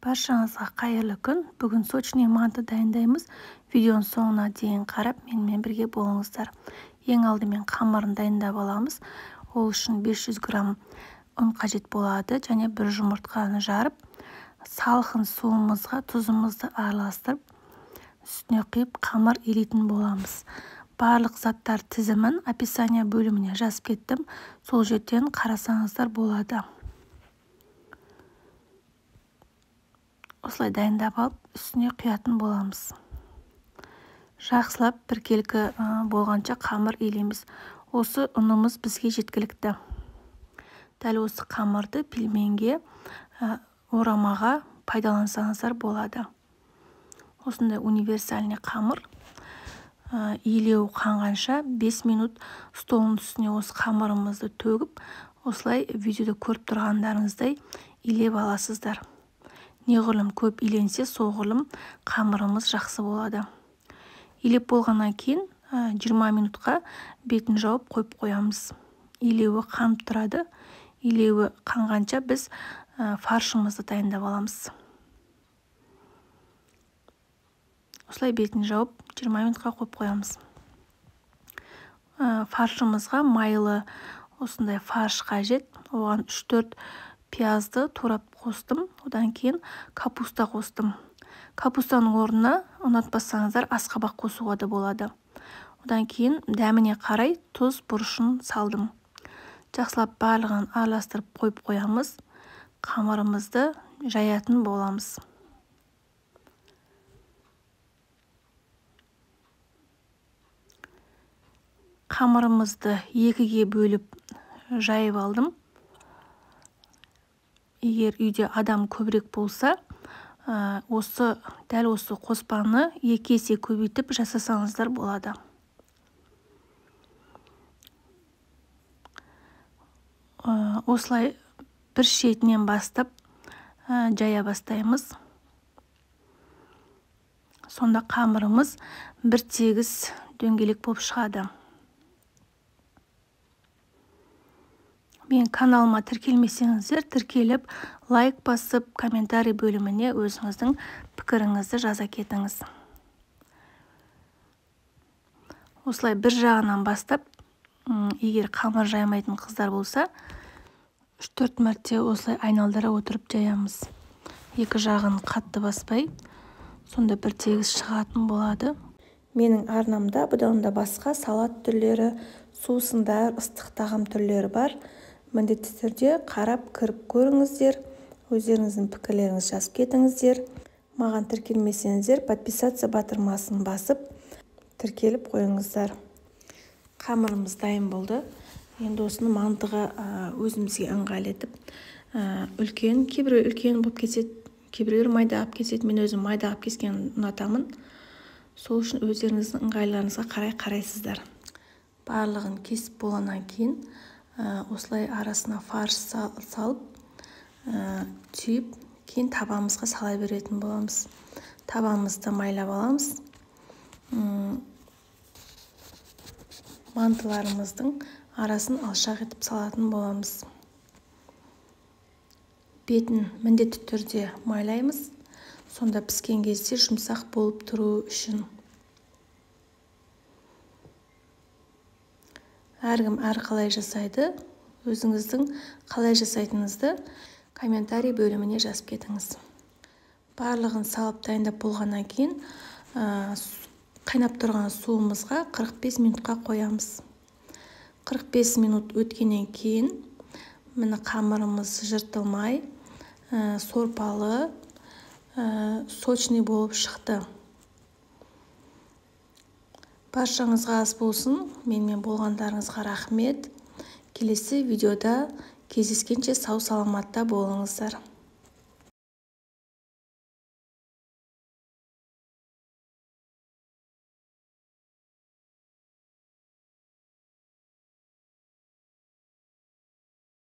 Баршаңызға қайырлы күн. Бүгін сочный манты дайындаймыз. Видеоның соңына дейін қарап, менімен бірге болыңыздар. Ең алдымен қамырын дайындап аламыз. Ол үшін 500 грамм ұн қажет болады және бір жұмыртқаны жарып, салқын суымызға тұзымызды араластырып, үстіне құйып қамыр илейтін боламыз. Барлық заттар тізімін описание бөліміне жазып кеттім. Сол жерден қарасаңыздар болады. Осылай дайындап алып, үстіне құятын боламыз. Жақсылап біркелкі болғанша қамыр илейміз. Осы ұнымыз бізге жеткілікті. Дәл осы қамырды пельменге, орамаға пайдалансаңыздар болады. Осындай универсальный қамыр илеу қанғанша 5 минут столдың үстіне осы қамырымызды төгіп, осылай видеода көріп тұрғандарыңыздай илеп аласыздар. Неғұрлым көп иленсе, соғұрлым қамырымыз жақсы болады. Илеп болғаннан кейін 20 минутқа бетін жауып қойып қоямыз. Илеуі қанып тұрады. Илеуі қанғанша біз фаршымызды дайындап аламыз. Осылай бетін жауып 20 минутқа қойып қоямыз. Фаршымызға майлы осындай фарш қажет. Оған 3-4 пиязды турап қостым. Одан кейін капуста қостым. Капустаның орнына ұнатпасаңыздар асқабақ қосуға да болады. Одан кейін дәміне қарай тұз, бұрышын салдым. Жақсылап барлығын араластырып қойып қоямыз. Қамырымызды жаятын боламыз. Қамырымызды екіге бөліп жайып алдым. Егер үйде адам көбірек болса, дәл осы қоспаны 2 есе көбейтіп жасасаңыздар болады. Осылай бір шетінен бастап жая бастаймыз. Сонда қамырымыз бір тегіс дөңгелек болып шығады. Мен каналыма тіркелмесеңіздер, тіркеліп, лайк басып, комментарий бөліміне өзіңіздің пікіріңізді жаза кетіңіз. Осылай бір жағынан бастап, егер қамыр жаймайтын қыздар болса, 3-4 мәрте осылай айналдыра отырып жаямыз. Екі жағын қатты баспай, сонда бір тегіс шығатын болады. Менің арнамда бұдан да басқа салат түрлері, сусындар, ыстық тағам түрлері бар. Міндетті түрде қарап кіріп көріңіздер, өздеріңіздің пікірлеріңізді жазып кетіңіздер. Маған тіркелмесеңіздер, подписаться батырмасын басып, тіркеліп қойыңыздар. Қамырымыз дайын болды. Енді осыны мантыға өзімізге ыңғайлы етіп, кейбір үлкен болып кетеді, кейбіреулер майда алып кеседі. Мен өзім майда алып кескенін ұнатамын. Сол үшін өздеріңіздің ыңғайларыңызға қарайсыздар. Барлығын кесіп болғаннан кейін осылай арасына фарш салып, түйіп, кейін табамызға сала беретін боламыз. Табамызды майлап аламыз. Мантыларымыздың арасын алшақ етіп салатын боламыз. Бетін міндетті түрде майлаймыз. Сонда піскен кезде жұмсақ болып тұру үшін. Әркім қалай жасайды, өзіңіздің қалай жасайтыныңызды комментарий бөліміне жазып кетіңіз. Барлығын салып дайындап болғаннан кейін қайнап тұрған суымызға 45 минутқа қоямыз. 45 минут өткеннен кейін міне қамырымыз жыртылмай, сорпалы, сочный болып шықты. Баршаңызға ас болсын. Менімен болғандарыңызға рахмет. Келесі видеода кездескенше сау саламатта болыңыздар.